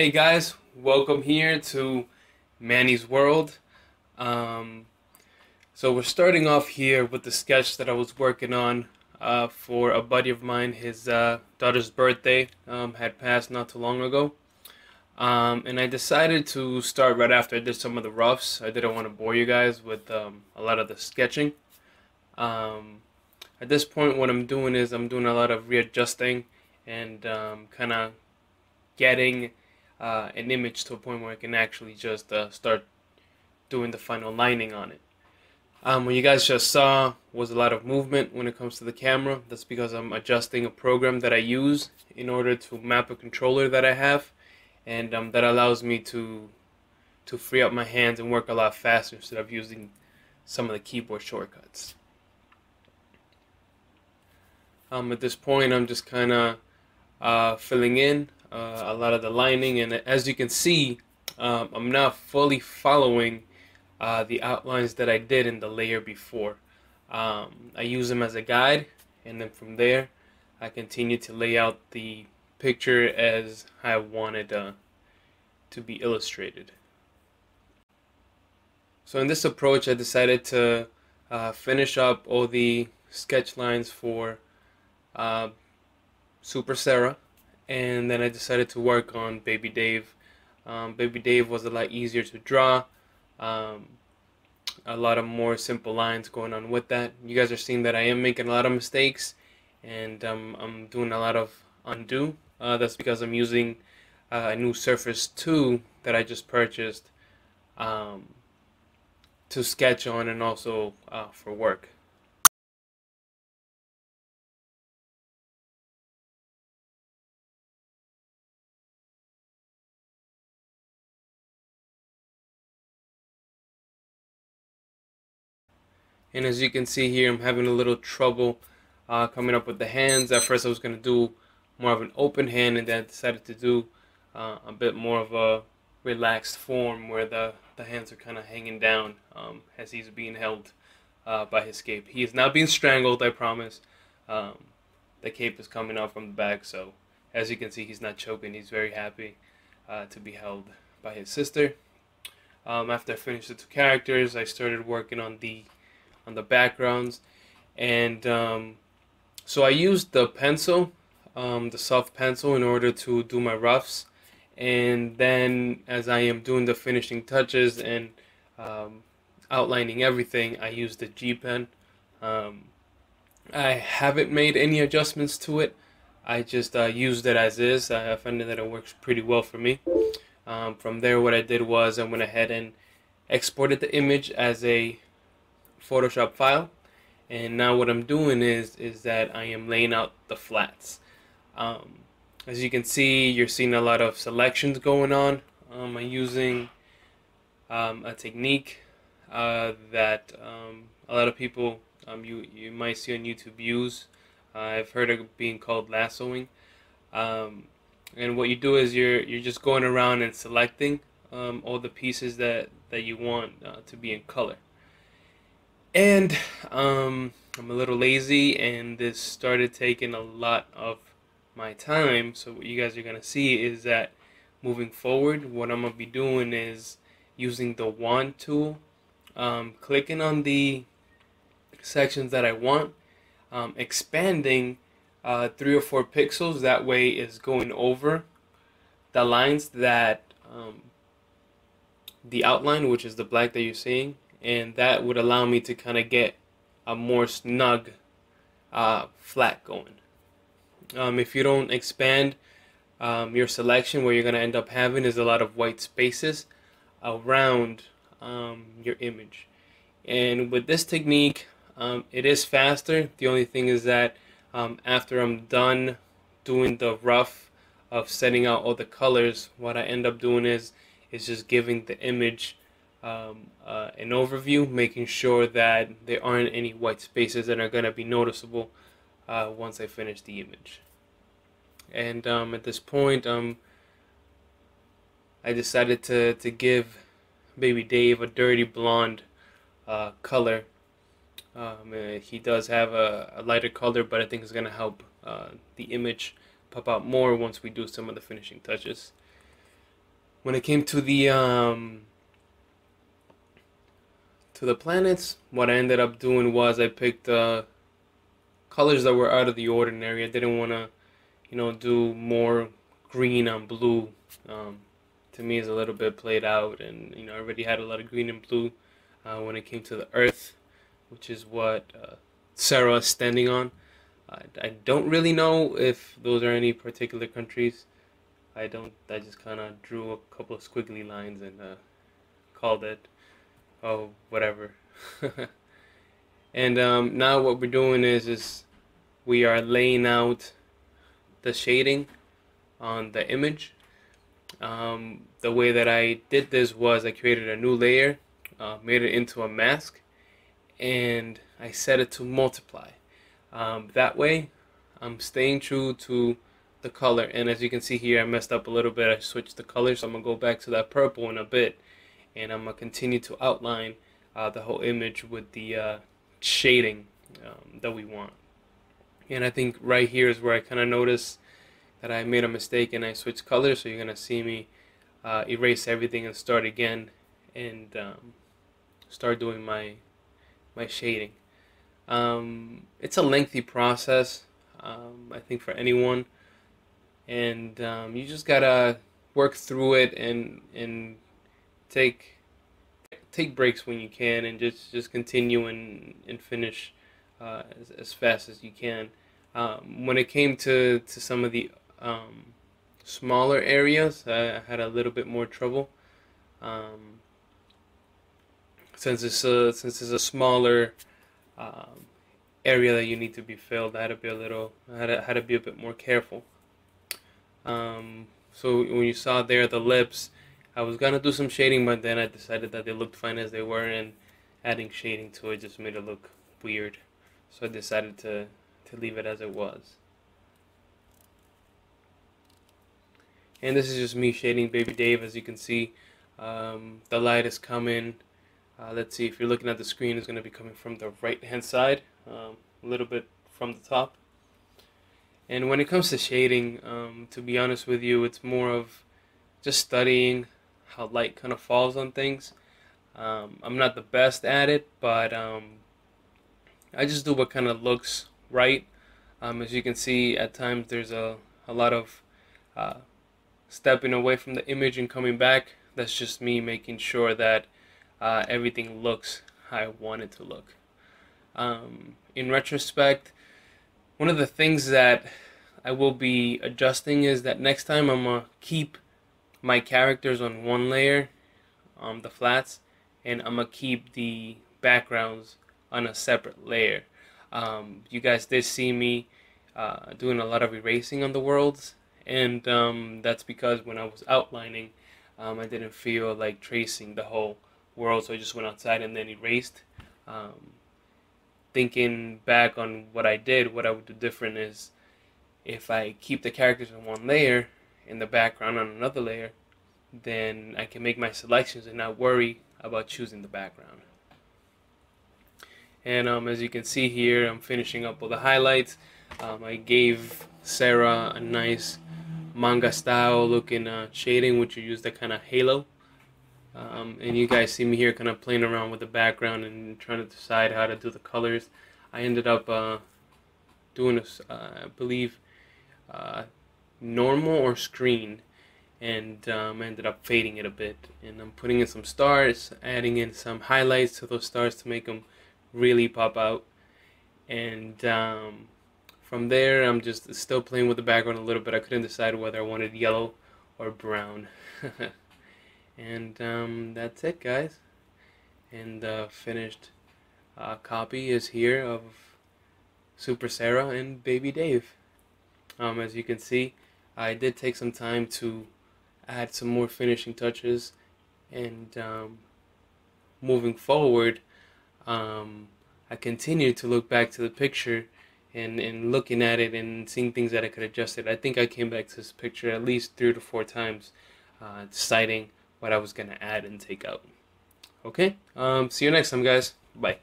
Hey guys, welcome here to Manny's World. Um, so we're starting off here with the sketch that I was working on for a buddy of mine. His daughter's birthday had passed not too long ago. And I decided to start right after I did some of the roughs. I didn't want to bore you guys with a lot of the sketching. Um, at this point, what I'm doing is I'm doing a lot of readjusting and kind of getting an image to a point where I can actually just start doing the final lining on it. What you guys just saw was a lot of movement when it comes to the camera. That's because I'm adjusting a program that I use in order to map a controller that I have, and that allows me to free up my hands and work a lot faster instead of using some of the keyboard shortcuts. At this point, I'm just kind of filling in a lot of the lining, and as you can see, I'm now fully following the outlines that I did in the layer before. I use them as a guide, and then from there I continue to lay out the picture as I wanted to be illustrated. So in this approach, I decided to finish up all the sketch lines for uh, Super Cera, and then I decided to work on Baby Dave. Baby Dave was a lot easier to draw. Um, a lot of more simple lines going on with that. You guys are seeing that I am making a lot of mistakes, and I'm doing a lot of undo. That's because I'm using a new Surface 2 that I just purchased um, to sketch on and also for work. And as you can see here, I'm having a little trouble coming up with the hands. At first I was going to do more of an open hand, and then I decided to do a bit more of a relaxed form where the hands are kind of hanging down as he's being held by his cape. He is not being strangled, I promise. Um, the cape is coming out from the back, so as you can see, he's not choking. He's very happy to be held by his sister. After I finished the two characters, I started working on the backgrounds, and so I used the pencil, the soft pencil, in order to do my roughs, and then as I am doing the finishing touches and um, outlining everything, I used the G pen. Um, I haven't made any adjustments to it. I just used it as is. I found that it works pretty well for me. From there, what I did was I went ahead and exported the image as a Photoshop file, and now what I'm doing is that I am laying out the flats. Um, as you can see, you're seeing a lot of selections going on. I'm using a technique that a lot of people you might see on YouTube use. I've heard of it being called lassoing. Um, and what you do is you're just going around and selecting all the pieces that you want to be in color. And I'm a little lazy, and this started taking a lot of my time. So what you guys are gonna see is that moving forward, what I'm gonna be doing is using the wand tool, clicking on the sections that I want, expanding 3 or 4 pixels. That way is going over the lines that the outline, which is the black that you're seeing, and that would allow me to kind of get a more snug flat going. If you don't expand your selection, what you're going to end up having is a lot of white spaces around your image. And with this technique, it is faster. The only thing is that after I'm done doing the rough of setting out all the colors, what I end up doing is just giving the image an overview, making sure that there aren't any white spaces that are going to be noticeable once I finish the image. And at this point, I decided to give Baby Dave a dirty blonde color. He does have a lighter color, but I think it's going to help the image pop out more once we do some of the finishing touches. When it came to the planets, what I ended up doing was I picked colors that were out of the ordinary. I didn't want to, do more green on blue. Um, to me, is a little bit played out, and I already had a lot of green and blue when it came to the Earth, which is what Cera is standing on. I don't really know if those are any particular countries. I don't. I just kind of drew a couple of squiggly lines and called it, oh, whatever. And now what we're doing is we are laying out the shading on the image. The way that I did this was I created a new layer, made it into a mask, and I set it to multiply. That way, I'm staying true to the color. And as you can see here, I messed up a little bit. I switched the color, so I'm going to go back to that purple in a bit. And I'm going to continue to outline the whole image with the shading that we want. And I think right here is where I kind of noticed that I made a mistake and I switched colors. So you're going to see me erase everything and start again and start doing my shading. It's a lengthy process, I think, for anyone, and you just gotta work through it and take breaks when you can, and just continue and finish as fast as you can. When it came to some of the smaller areas, I had a little bit more trouble. Since it's a smaller area that you need to be filled, I had to be a bit more careful. So when you saw there the lips, I was gonna do some shading, but then I decided that they looked fine as they were, and adding shading to it just made it look weird. So I decided to leave it as it was. And this is just me shading Baby Dave. As you can see, the light is coming. Let's see, if you're looking at the screen, it's going to be coming from the right hand side, a little bit from the top. And when it comes to shading, to be honest with you, it's more of just studying how light kind of falls on things. I'm not the best at it, but I just do what kind of looks right. As you can see, at times there's a lot of stepping away from the image and coming back. That's just me making sure that everything looks how I want it to look. In retrospect, one of the things that I will be adjusting is that next time I'm going to keep my characters on one layer, the flats, and I'm going to keep the backgrounds on a separate layer. You guys did see me doing a lot of erasing on the worlds, and that's because when I was outlining, I didn't feel like tracing the whole world, so I just went outside and then erased. Thinking back on what I did, what I would do different is if I keep the characters on one layer and the background on another layer, then I can make my selections and not worry about choosing the background. And as you can see here, I'm finishing up with the highlights. I gave Cera a nice manga style looking shading, which you use that kind of halo. And you guys see me here kind of playing around with the background and trying to decide how to do the colors. I ended up doing this, I believe, normal or screen, and ended up fading it a bit. And I'm putting in some stars, adding in some highlights to those stars to make them really pop out. And from there, I'm just still playing with the background a little bit. I couldn't decide whether I wanted yellow or brown. And that's it, guys. And the finished copy is here of Super Cera and Baby Dave. As you can see, I did take some time to add some more finishing touches, and moving forward, I continued to look back to the picture and looking at it and seeing things that I could adjust it. I think I came back to this picture at least 3 to 4 times, deciding what I was going to add and take out. Okay, see you next time, guys. Bye.